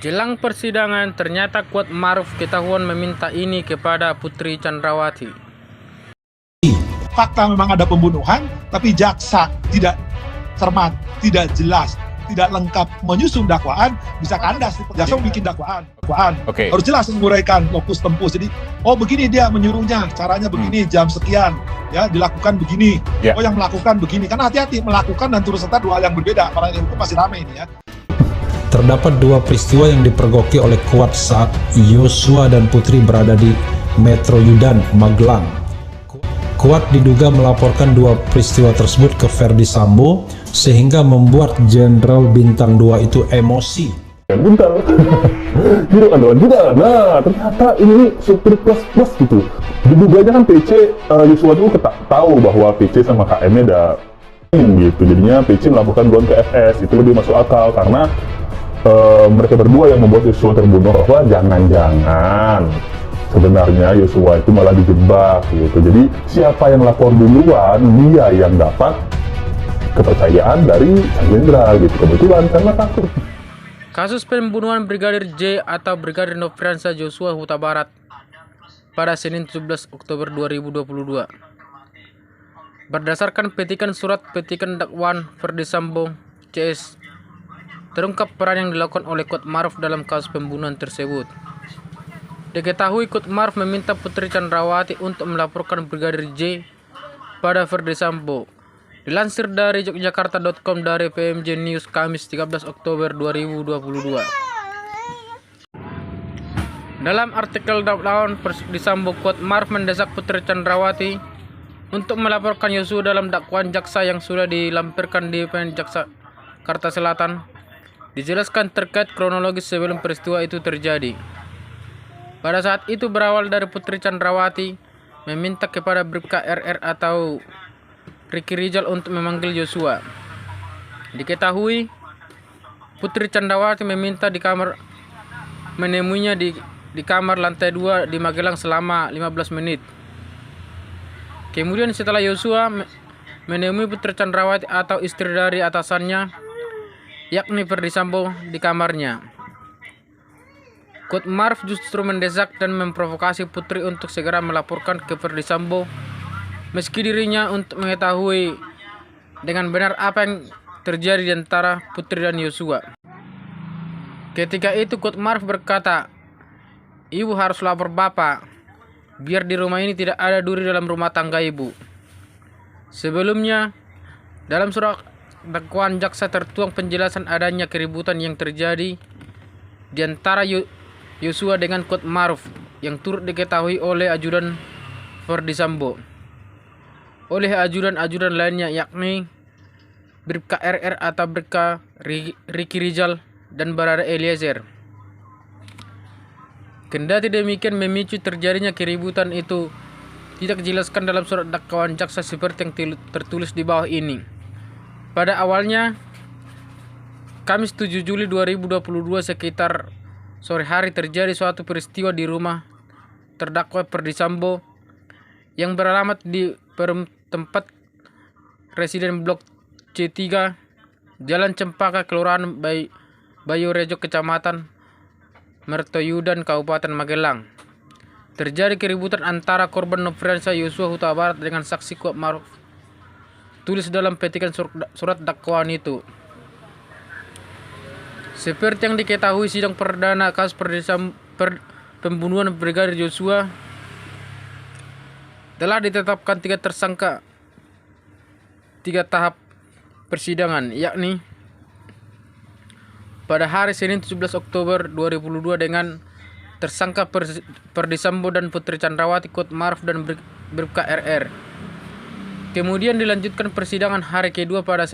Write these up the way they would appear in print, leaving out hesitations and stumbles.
Jelang persidangan, ternyata Kuat Maruf ketahuan meminta ini kepada Putri Chandrawati. Fakta memang ada pembunuhan, tapi jaksa tidak cermat, tidak jelas, tidak lengkap menyusun dakwaan, bisa kandas. Jaksa bikin dakwaan. Harus jelas menguraikan lokus tempus. Jadi, oh begini dia menyuruhnya, caranya begini, jam sekian, ya dilakukan begini. Oh yang melakukan begini. Karena hati-hati, melakukan dan turut serta dua hal yang berbeda. Para hukum masih ramai ini ya. Terdapat dua peristiwa yang dipergoki oleh Kuat saat Yosua dan Putri berada di Metro Yudan, Magelang. Kuat diduga melaporkan dua peristiwa tersebut ke Ferdi Sambo sehingga membuat Jenderal Bintang 2 itu emosi. Bentar, tidak ada juga. Nah, ternyata ini supir plus gitu. Diduganya kan PC, Yosua itu tahu bahwa PC sama KM-nya ada gitu. Jadinya PC melakukan drone ke FS, itu lebih masuk akal karena mereka berdua yang membuat Yosua terbunuh. Bahwa jangan-jangan sebenarnya Yosua itu malah dijebak gitu. Jadi siapa yang lapor duluan, dia yang dapat kepercayaan dari sang jenderal gitu. Kebetulan karena takut. Kasus pembunuhan Brigadir J atau Brigadir Nofriansah Joshua Huta Barat pada Senin 17 Oktober 2022. Berdasarkan petikan surat petikan dakwaan Ferdi Sambo CS, terungkap peran yang dilakukan oleh Kuat Maruf dalam kasus pembunuhan tersebut. Diketahui Kuat Maruf meminta Putri Chandrawati untuk melaporkan Brigadir J pada Ferdi Sambo. Dilansir dari Yogyakarta.com dari PMJ News Kamis 13 Oktober 2022. Dalam artikel dakwaan Ferdi Sambo, Kuat Maruf mendesak Putri Chandrawati untuk melaporkan Yosua dalam dakwaan jaksa yang sudah dilampirkan di Pn Jaksa Jakarta Selatan. Dijelaskan terkait kronologis sebelum peristiwa itu terjadi. Pada saat itu berawal dari Putri Chandrawati meminta kepada Bribka RR atau Ricky Rizal untuk memanggil Yosua. Diketahui Putri Chandrawati meminta menemuinya di kamar lantai 2 di Magelang selama 15 menit. Kemudian setelah Yosua menemui Putri Chandrawati atau istri dari atasannya, yakni Ferdi Sambo, di kamarnya. Kuat Maruf justru mendesak dan memprovokasi Putri untuk segera melaporkan ke Ferdi Sambo, meski dirinya untuk mengetahui dengan benar apa yang terjadi di antara Putri dan Yosua. Ketika itu Kuat Maruf berkata, "Ibu harus lapor Bapak, biar di rumah ini tidak ada duri dalam rumah tangga Ibu." Sebelumnya, dalam surat dakwaan jaksa tertuang penjelasan adanya keributan yang terjadi di antara Yosua dengan Kuat Maruf yang turut diketahui oleh ajudan Ferdi Sambo, oleh ajudan-ajudan lainnya yakni Bribka RR atau Bribka Ricky Rizal dan Barada Eliezer. Kendati demikian, memicu terjadinya keributan itu tidak dijelaskan dalam surat dakwaan jaksa seperti yang tertulis di bawah ini. Pada awalnya, Kamis 7 Juli 2022 sekitar sore hari terjadi suatu peristiwa di rumah terdakwa Ferdi Sambo yang beralamat di tempat residen Blok C3, Jalan Cempaka, Kelurahan Bayu Rejo, Kecamatan Mertoyudan, Kabupaten Magelang. Terjadi keributan antara korban Nofriansah Joshua Huta Barat dengan saksi Kuat Maruf, tulis dalam petikan surat dakwaan itu. Seperti yang diketahui, sidang perdana kasus pembunuhan Brigadir Joshua telah ditetapkan 3 tersangka 3 tahap persidangan, yakni pada hari Senin 17 Oktober 2022 dengan tersangka Ferdi Sambo dan Putri Chandrawati, Kuat Maruf dan Bribka RR. Kemudian dilanjutkan persidangan hari kedua pada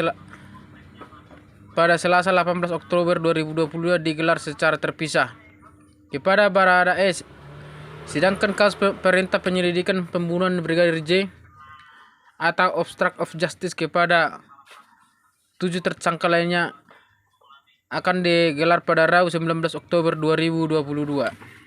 Selasa 18 Oktober 2022 digelar secara terpisah kepada Barada S. Sedangkan kasus perintah penyelidikan pembunuhan Brigadir J atau obstruct of justice kepada 7 tersangka lainnya akan digelar pada Rabu 19 Oktober 2022.